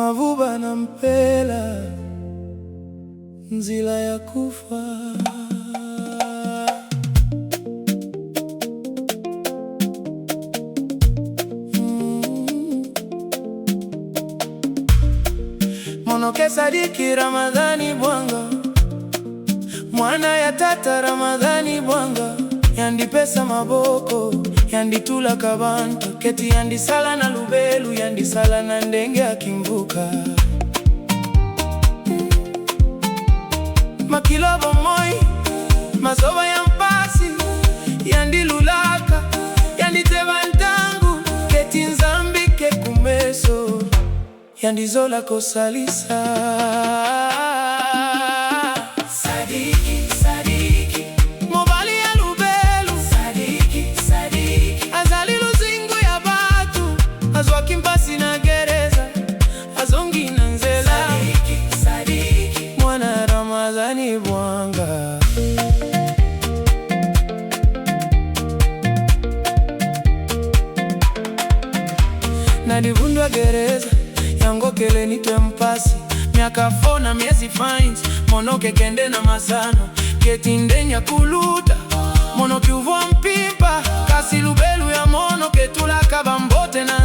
Mavuba na Mpela, nzila ya kufa. Monoke Sadiki Ramadhani Bwanga, mwana ya tata Ramadhani Bwanga, yandi pesa maboko yandi tula kabanta keti yandi sala na lubelu yandi sala na ndenge akimvuka makilobo moi mazoba ya mpasi yandi lulaka yandi tebantangu keti nzambi ke kumeso yandi zola kosalisa. Nalivundwa gereza yangokele nitwe mpasi miaka 4 na miezi fines monoke kende na masano ketindenya kuluta monoke uvwa mpimpa kasi lubelu ya monoke tulaka bambote na